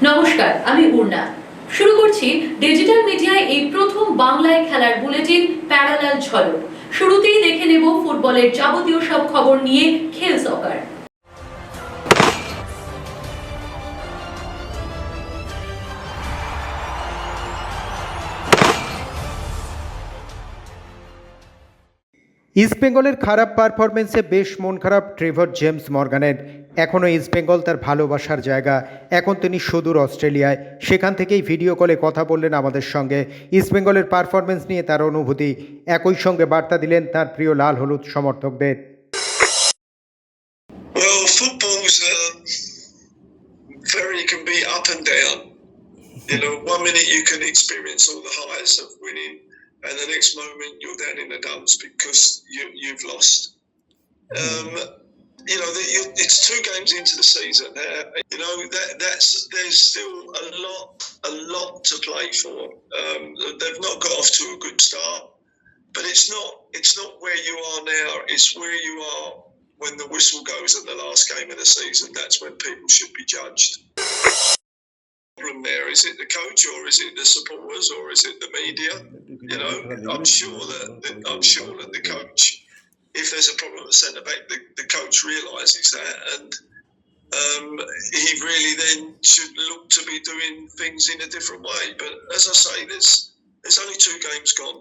নমস্কার, আমি পূর্ণা। শুরু করছি ডিজিটাল মিডিয়ায় এই প্রথম বাংলায় খেলার বুলেটিন প্যারালাল ঝলক। শুরুতেই দেখে নেব ফুটবলের যাবতীয় সব খবর নিয়ে খেল সকার। ইস্টবেঙ্গলের খারাপ পারফরমেন্সে বেশ মন খারাপ ট্রেভর জেমস মর্গানের। এখনও ইস্টবেঙ্গল তার ভালোবাসার জায়গা। এখন তিনি সুদূর অস্ট্রেলিয়ায়। সেখান থেকেই ভিডিও কলে কথা বললেন আমাদের সঙ্গে। ইস্টবেঙ্গলের পারফরমেন্স নিয়ে তার অনুভূতি, একই সঙ্গে বার্তা দিলেন তার প্রিয় লাল হলুদ সমর্থকদের। Well, football's can be up and down. You know, one minute you can experience all the highs of winning, and the next moment you're down in the dumps because you've lost. You know, it's 2 games into the season. You know, there's still a lot to play for. They've not got off to a good start, but it's not where you are now. It's where you are when the whistle goes at the last game of the season. That's when people should be judged. There is it the coach, or is it the supporters, or is it the media? You know, I'm sure that the coach, if there's a problem at centre back, the coach realises that, and he really then should look to be doing things in a different way. But as I say, there's only 2 games gone.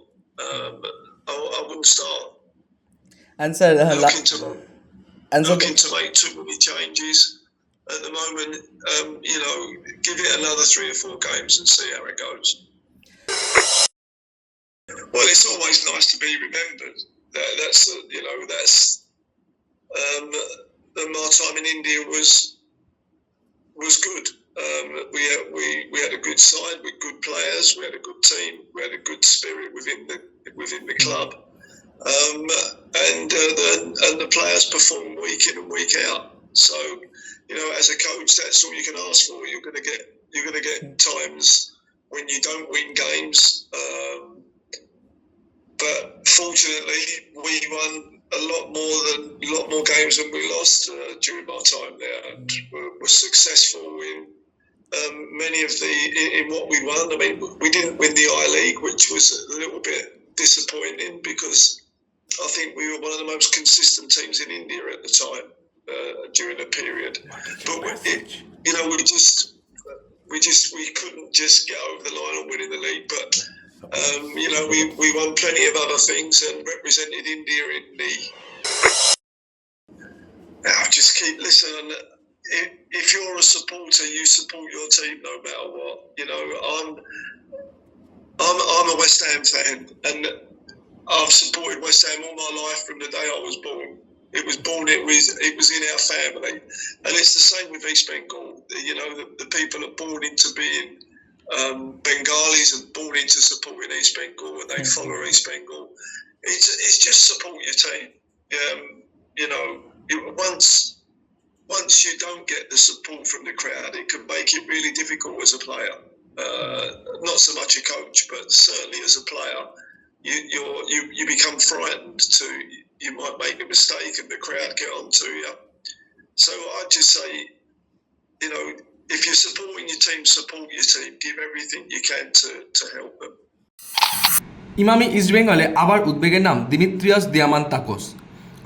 I wouldn't start looking to make too many changes at the moment. You know, give it another 3 or 4 games and see how it goes. Well, it's always nice to be remembered. That's my time in India was good. We had a good side with good players. We had a good team. We had a good spirit within the club. And the players perform week in and week out. So, you know, as a coach, that's all you can ask for. You're going to get times when you don't win games. But fortunately, we won a lot more games than we lost during my time there, and were successful in many of in what we won. I mean, we didn't win the I-League, which was a little bit disappointing because I think we were one of the most consistent teams in India at the time during the period. But we couldn't just get over the line on winning the league. But you know, we won plenty of other things and represented India in the. Now, just keep listening. If you're a supporter, you support your team no matter what. You know, I'm a West Ham fan, and I've supported West Ham all my life from the day I was born. It was in our family, and it's the same with East Bengal. You know, the people are born into being Bengalis and born into supporting East Bengal, and they follow East Bengal. It's just support your team. You know, once you don't get the support from the crowd, it can make it really difficult as a player. Not so much a coach, but certainly as a player, you become frightened to. You might make a mistake and the crowd get on to you. So I'd just say, you know, if you're supporting your team, support your team. Give everything you can to help them. Emami ইস্টবেঙ্গলে আবার উদ্বেগের নাম Dimitrios দিয়ামান্তাকোস।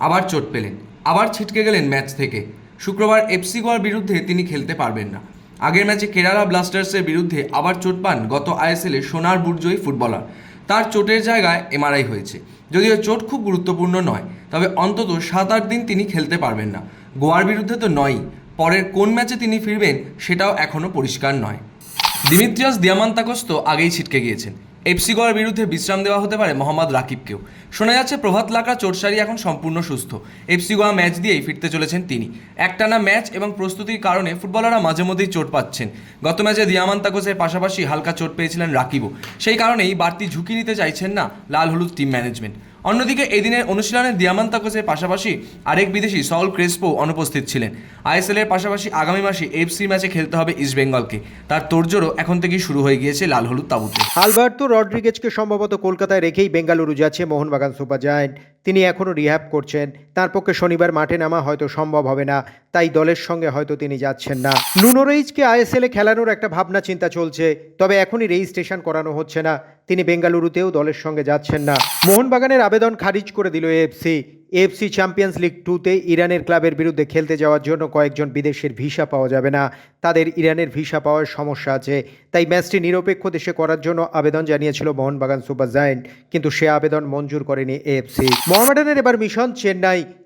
আবার চোট পেলেন, আবার ছিটকে গেলেন match থেকে। শুক্রবার এফসি গোয়ার বিরুদ্ধে তিনি খেলতে পারবেন না। আগের ম্যাচে কেরালা ব্লাস্টার্সের বিরুদ্ধে আবার চোট পান গত আইএসএলে সোনার বুটজয়ী ফুটবলার। তার চোটের জায়গায় এমআরআই হয়েছে। যদিও চোট খুব গুরুত্বপূর্ণ নয়, তবে অন্তত 7-8 দিন তিনি খেলতে পারবেন না। গোয়ার বিরুদ্ধে তো নয়ই, পরের কোন ম্যাচে তিনি ফিরবেন সেটাও এখনও পরিষ্কার নয়। দিমিত্রিয়াস দিয়ামান্তাকোস তো আগেই ছিটকে গিয়েছেন। এফসি গোয়ার বিরুদ্ধে বিশ্রাম দেওয়া হতে পারে মোহাম্মদ রাকিবকেও। শোনা যাচ্ছে প্রভাত লাকড়া চোট সারিয়ে এখন সম্পূর্ণ সুস্থ। এফসি গোয়া ম্যাচ দিয়েই ফিরতে চলেছেন তিনি। একটানা ম্যাচ এবং প্রস্তুতির কারণে ফুটবলাররা মাঝে মধ্যেই চোট পাচ্ছেন। গত ম্যাচে দিয়ামান্তাকোসের পাশাপাশি হালকা চোট পেয়েছিলেন রাকিবও। সেই কারণেই বাড়তি ঝুঁকি নিতে চাইছেন না লাল হলুদ টিম ম্যানেজমেন্ট। অন্যদিকে এদিনের অনুশীলনে দিয়ামান্তাকোসের পাশাপাশি আরেক বিদেশি সল ক্রেসপো অনুপস্থিত ছিলেন। আইএসএলের পাশাপাশি আগামী মাসে এফসি ম্যাচে খেলতে হবে ইস্টবেঙ্গলকে। তার তোড়জোড়ও এখন থেকেই শুরু হয়ে গিয়েছে লাল হলুদ তাঁবুতে। আলবার্তো রড্রিগেজকে সম্ভবত কলকাতায় রেখেই বেঙ্গালুরু যাচ্ছে মোহনবাগান সুপার জায়ান্ট। তিনি এখনও রিহ্যাব করছেন। তার পক্ষে শনিবার মাঠে নামা হয়তো সম্ভব হবে না, তাই দলের সঙ্গে হয়তো তিনি যাচ্ছেন না। নুনো রেইজকে আইএসএলে খেলানোর একটা ভাবনা চিন্তা চলছে, তবে এখনই রেজিস্ট্রেশন করানো হচ্ছে না। তিনি বেঙ্গালুরুতেও দলের সঙ্গে যাচ্ছেন না। মোহনবাগানের আবেদন খারিজ করে দিল এএফসি চ্যাম্পিয়ন্স লিগ 2-তে ইরানের ক্লাবের বিরুদ্ধে খেলতে যাওয়ার জন্য কয়েকজন বিদেশের ভিসা পাওয়া যাবে না। তাদের ইরানের ভিসা পাওয়ার সমস্যা আছে, তাই ম্যাচটি নিরপেক্ষ দেশে করার জন্য আবেদন জানিয়েছিল মোহনবাগান সুপার জায়ান্ট, কিন্তু সে আবেদন মঞ্জুর করেনি এএফসি। মোহামেডানের এবার মিশন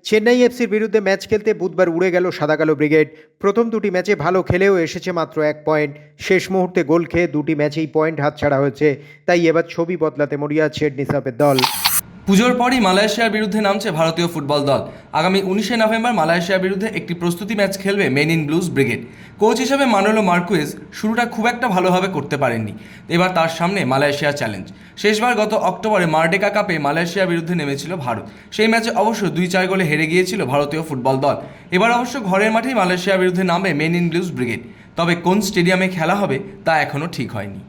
চেন্নাই এফসির বিরুদ্ধে ম্যাচ খেলতে বুধবার উড়ে গেল সাদাকালো ব্রিগেড। প্রথম দুটি ম্যাচে ভালো খেলেও এসেছে মাত্র 1 পয়েন্ট। শেষ মুহূর্তে গোল খেয়ে দুটি ম্যাচেই পয়েন্ট হাতছাড়া হয়েছে, তাই এবার ছবি বদলাতে মরিয়া চেডনি সাপের দল। পুজোর পরই মালয়েশিয়ার বিরুদ্ধে নামছে ভারতীয় ফুটবল দল। আগামী 19শে নভেম্বর মালয়েশিয়ার বিরুদ্ধে একটি প্রস্তুতি ম্যাচ খেলবে men in blues brigade. Coach হিসেবে মানোলো মার্কুয়েজ শুরুটা খুব একটা ভালোভাবে করতে পারেননি। এবার তার সামনে মালয়েশিয়া চ্যালেঞ্জ। শেষবার গত অক্টোবরে মার্ডেকা কাপে মালয়েশিয়ার বিরুদ্ধে নেমেছিল ভারত। সেই ম্যাচে অবশ্য 2-4 গোলে হেরে গিয়েছিল ভারতীয় ফুটবল দল। এবার অবশ্য ঘরের মাঠেই মালয়েশিয়ার বিরুদ্ধে নামবে মেন ইন ব্লুজ ব্রিগেড। তবে কোন স্টেডিয়ামে খেলা হবে তা এখনও ঠিক হয়নি।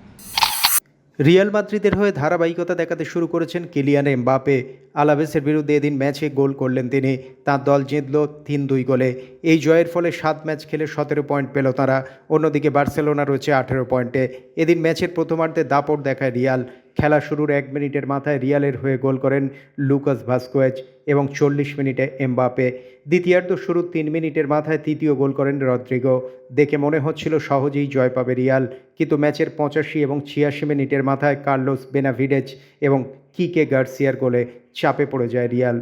রিয়াল মাদ্রিদের হয়ে ধারাবাহিকতা দেখাতে শুরু করেছেন কিলিয়ান এমবাপে। আলাভেসের বিরুদ্ধে এদিন ম্যাচে গোল করলেন তিনি। তার দল জিতল 3-2 গোলে। এই জয়ের ফলে 7 ম্যাচ খেলে 17 পয়েন্ট পেল তারা। অন্যদিকে বার্সেলোনা রয়েছে 18 পয়েন্টে। এদিন ম্যাচের প্রথমার্ধে দাপট দেখায় রিয়াল। খেলা শুরুর 1 মিনিটের মাথায় রিয়ালের হয়ে গোল করেন লুকাস ভাস্কুয়েজ এবং 40 মিনিটে এমবাপে। দ্বিতীয়ার্ধ শুরুর 3 মিনিটের মাথায় তৃতীয় গোল করেন রদ্রিগো। দেখে মনে হচ্ছিল সহজেই জয় পাবে রিয়াল, কিন্তু ম্যাচের 85 এবং 86 মিনিটের মাথায় কার্লোস বেনাভিডেজ এবং কিকে গার্সিয়ার গোলে চাপে পড়ে যায় রিয়াল।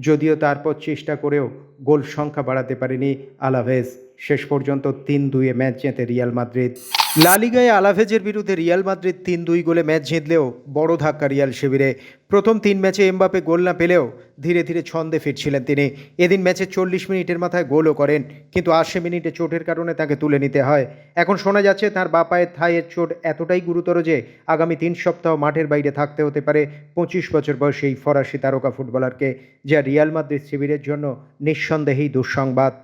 যদিও তারপর চেষ্টা করেও গোল সংখ্যা বাড়াতে পারেনি আলাভেজ। শেষ পর্যন্ত 3-2 ম্যাচ জেতে রিয়াল মাদ্রিদ। লা লিগায় আলাভেজের বিরুদ্ধে রিয়াল মাদ্রিদ 3-2 গোলে ম্যাচ জিতলেও বড় ধাক্কা রিয়াল শিবিরে। প্রথম 3 ম্যাচে এমবাপে গোল না পেলেও ধীরে ধীরে ছন্দে ফিরছিলেন তিনি। এদিন ম্যাচে 40 মিনিটের মাথায় গোলও করেন, কিন্তু 80 মিনিটে চোটের কারণে তাকে তুলে নিতে হয়। এখন শোনা যাচ্ছে তার বাঁ পায়ের থাইয়ের চোট এতটাই গুরুতর যে আগামী 3 সপ্তাহ মাঠের বাইরে থাকতে হতে পারে 25 বছর বয়সী এই ফরাসি তারকা ফুটবলারকে, যা রিয়াল মাদ্রিদ শিবিরের জন্য নিঃসন্দেহেই দুঃসংবাদ।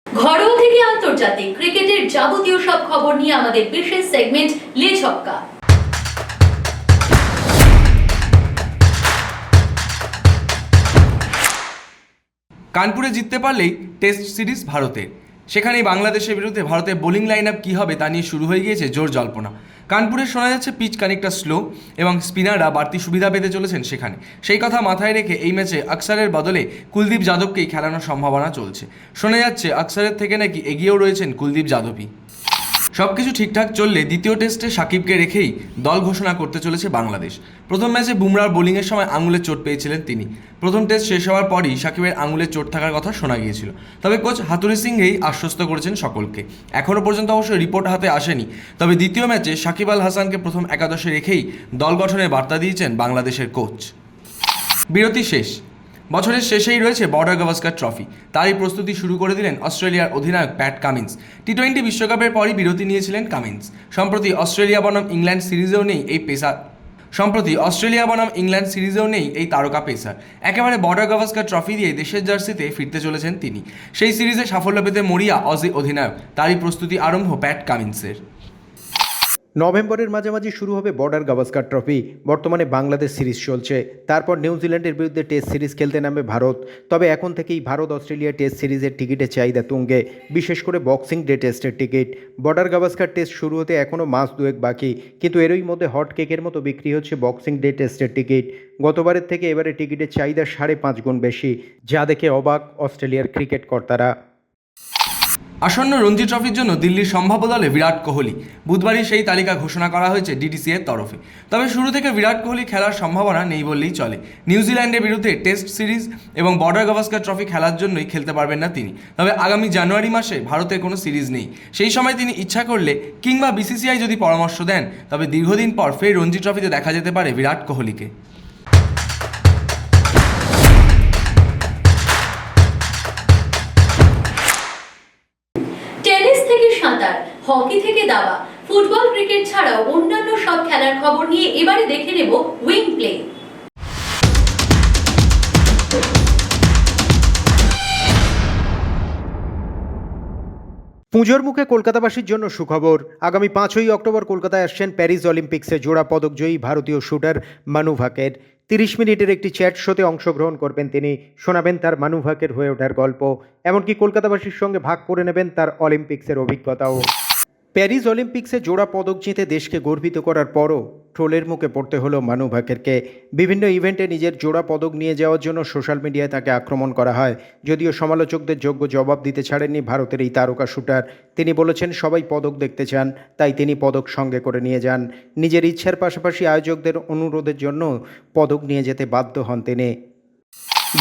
ঘরোয়া থেকে আন্তর্জাতিক ক্রিকেটের যাবতীয় সব খবর নিয়ে আমাদের বিশেষ সেগমেন্ট লে ছক্কা। কানপুরে জিততে পারলেই টেস্ট সিরিজ ভারতের। সেখানেই বাংলাদেশের বিরুদ্ধে ভারতের বোলিং লাইন আপ কী হবে তা নিয়ে শুরু হয়ে গিয়েছে জোর জল্পনা। কানপুরে শোনা যাচ্ছে পিচ খানিকটা স্লো এবং স্পিনাররা বাড়তি সুবিধা পেতে চলেছেন সেখানে। সেই কথা মাথায় রেখে এই ম্যাচে আকসারের বদলে কুলদীপ যাদবকেই খেলানোর সম্ভাবনা চলছে। শোনা যাচ্ছে আকসারের থেকে নাকি এগিয়েও রয়েছেন কুলদীপ যাদবই। সব কিছু ঠিকঠাক চললে দ্বিতীয় টেস্টে সাকিবকে রেখেই দল ঘোষণা করতে চলেছে বাংলাদেশ। প্রথম ম্যাচে বুমরার বোলিংয়ের সময় আঙুলের চোট পেয়েছিলেন তিনি। প্রথম টেস্ট শেষ হওয়ার পরই সাকিবের আঙুলের চোট থাকার কথা শোনা গিয়েছিল, তবে কোচ হাতুড়ি সিংহেই আশ্বস্ত করেছেন সকলকে। এখনও পর্যন্ত অবশ্য রিপোর্ট হাতে আসেনি, তবে দ্বিতীয় ম্যাচে সাকিব আল হাসানকে প্রথম একাদশে রেখেই দল গঠনের বার্তা দিয়েছেন বাংলাদেশের কোচ। বিরতি শেষ। বছরের শেষেই রয়েছে বর্ডার গাভাস্কার ট্রফি। তারই প্রস্তুতি শুরু করে দিলেন অস্ট্রেলিয়ার অধিনায়ক প্যাট কামিন্স। টি20 বিশ্বকাপের পরই বিরতি নিয়েছিলেন কামিন্স। সম্প্রতি অস্ট্রেলিয়া বনাম ইংল্যান্ড সিরিজেও নেই এই তারকা পেসার। একেবারে বর্ডার গাভাস্কার ট্রফি দিয়ে দেশের জার্সিতে ফিরতে চলেছেন তিনি। সেই সিরিজে সাফল্য পেতে মরিয়া অজি অধিনায়ক। তারই প্রস্তুতি আরম্ভ প্যাট কামিন্সের। নভেম্বরের মাঝামাঝি শুরু হবে বর্ডার গাভাস্কার ট্রফি। বর্তমানে বাংলাদেশ সিরিজ চলছে, তারপর নিউজিল্যান্ডের বিরুদ্ধে টেস্ট সিরিজ খেলতে নামবে ভারত। তবে এখন থেকেই ভারত অস্ট্রেলিয়া টেস্ট সিরিজের টিকিটের চাহিদা তুঙ্গে, বিশেষ করে বক্সিং ডে টেস্টের টিকিট। বর্ডার গাভাস্কার টেস্ট শুরু হতে এখনও মাস 2 বাকি, কিন্তু এরই মধ্যে হট কেকের মতো বিক্রি হচ্ছে বক্সিং ডে টেস্টের টিকিট। গতবারের থেকে এবারে টিকিটের চাহিদা 5.5 গুণ বেশি, যা দেখে অবাক অস্ট্রেলিয়ার ক্রিকেট কর্তারা। আসন্ন রঞ্জি ট্রফির জন্য দিল্লির সম্ভাব্য দলে বিরাট কোহলি। বুধবারই সেই তালিকা ঘোষণা করা হয়েছে ডিডিসি এর তরফে। তবে শুরু থেকে বিরাট কোহলি খেলার সম্ভাবনা নেই বললেই চলে। নিউজিল্যান্ডের বিরুদ্ধে টেস্ট সিরিজ এবং বর্ডার গাভাস্কার ট্রফি খেলার জন্যই খেলতে পারবেন না তিনি। তবে আগামী জানুয়ারি মাসে ভারতের কোনো সিরিজ নেই। সেই সময় তিনি ইচ্ছা করলে কিংবা বিসিসিআই যদি পরামর্শ দেন, তবে দীর্ঘদিন পর ফের রঞ্জি ট্রফিতে দেখা যেতে পারে বিরাট কোহলিকে। সাঁতার, হকি থেকে দাবা, ফুটবল, ক্রিকেট ছাড়াও অন্যান্য সব খেলার খবর নিয়ে এবারে দেখে নেব উইং প্লে। পুজোর মুখে কলকাতাবাসীর জন্য সুখবর। আগামী 5ই অক্টোবর কলকাতায় আসছেন প্যারিস অলিম্পিক্সে জোড়া পদকজয়ী ভারতীয় শুটার মানু ভাকের। 30 মিনিটের একটি চ্যাট শোতে অংশগ্রহণ করবেন তিনি। শোনাবেন তার মানু ভাকের হয়ে ওঠার গল্প, এমনকি কলকাতাবাসীর সঙ্গে ভাগ করে নেবেন তার অলিম্পিক্সের অভিজ্ঞতাও। প্যারিস অলিম্পিক্সে জোড়া পদক জিতে দেশকে গর্বিত করার পরও ট্রোলের মুখে পড়তে হলো মানু ভাকেরকে। বিভিন্ন ইভেন্টে নিজের জোড়া পদক নিয়ে যাওয়ার জন্য সোশ্যাল মিডিয়ায় তাকে আক্রমণ করা হয়। যদিও সমালোচকদের যোগ্য জবাব দিতে ছাড়েননি ভারতের এই তারকা শুটার। তিনি বলেছেন সবাই পদক দেখতে চান, তাই তিনি পদক সঙ্গে করে নিয়ে যান। নিজের ইচ্ছার পাশাপাশি আয়োজকদের অনুরোধের জন্য পদক নিয়ে যেতে বাধ্য হন তিনি।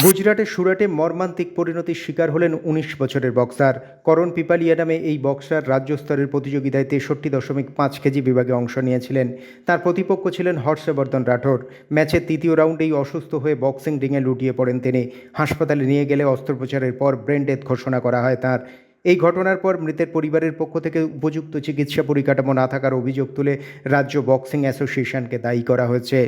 গুজরাটের সুরাটে মর্মান্তিক পরিণতির শিকার হলেন 19 বছরের বক্সার করণ পিপালিয়া নামে এই বক্সার রাজ্য স্তরের প্রতিযোগিতায় 63.5 কেজি বিভাগে অংশ নিয়েছিলেন। তার প্রতিপক্ষ ছিলেন হর্ষবর্ধন রাঠোর। ম্যাচের তৃতীয় রাউন্ডেই অসুস্থ হয়ে বক্সিং রিংয়ে লুটিয়ে পড়েন তিনি। হাসপাতালে নিয়ে গেলে অস্ত্রোপচারের পর ব্রেন ডেথ ঘোষণা করা হয় তাঁর। এই ঘটনার পর মৃতের পরিবারের পক্ষ থেকে উপযুক্ত চিকিৎসা পরিকাঠামো না থাকার অভিযোগ তুলে রাজ্য বক্সিং অ্যাসোসিয়েশনকে দায়ী করা হয়েছে।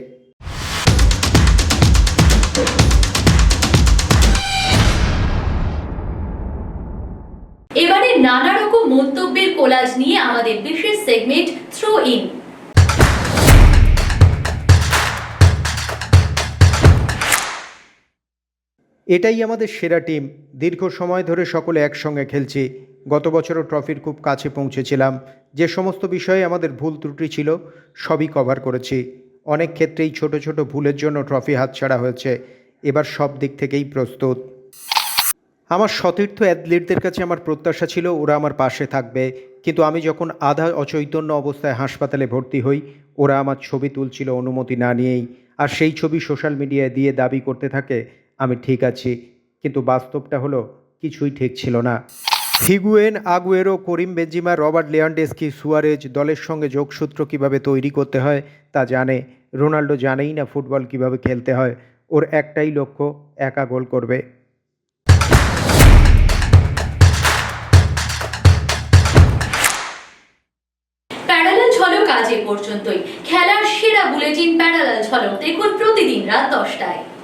এবারে নানা রকম মন্তব্যের কোলাজ নিয়ে আমাদের বিশেষ সেগমেন্ট থ্রো ইন। এটাই আমাদের সেরা টিম। দীর্ঘ সময় ধরে সকলে একসঙ্গে খেলছি। গত বছরও ট্রফির খুব কাছে পৌঁছেছিলাম। যে সমস্ত বিষয়ে আমাদের ভুল ত্রুটি ছিল সবই কভার করেছি। অনেক ক্ষেত্রেই ছোট ছোট ভুলের জন্য ট্রফি হাতছাড়া হয়েছে। এবার সব দিক থেকেই প্রস্তুত। আমার সতীর্থ অ্যাথলিটদের কাছে আমার প্রত্যাশা ছিল ওরা আমার পাশে থাকবে, কিন্তু আমি যখন আধা অচৈতন্য অবস্থায় হাসপাতালে ভর্তি হই ওরা আমার ছবি তুলছিল অনুমতি না নিয়েই, আর সেই ছবি সোশ্যাল মিডিয়ায় দিয়ে দাবি করতে থাকে আমি ঠিক আছি, কিন্তু বাস্তবটা হলো কিছুই ঠিক ছিল না। হিগুয়েন, আগুয়েরো, করিম বেনজিমা, রবার্ট লেভানডস্কি, সুয়ারেজ দলের সঙ্গে যোগসূত্র কিভাবে তৈরি করতে হয় তা জানে। রোনাল্ডো জানেই না ফুটবল কিভাবে খেলতে হয়। ওর একটাই লক্ষ্য, একা গোল করবে। প্যারালাল ঝলক আজ এ পর্যন্তই। খেলার সেরা বুলেটিন প্যারালাল ঝলক দেখুন প্রতিদিন রাত 10টায়।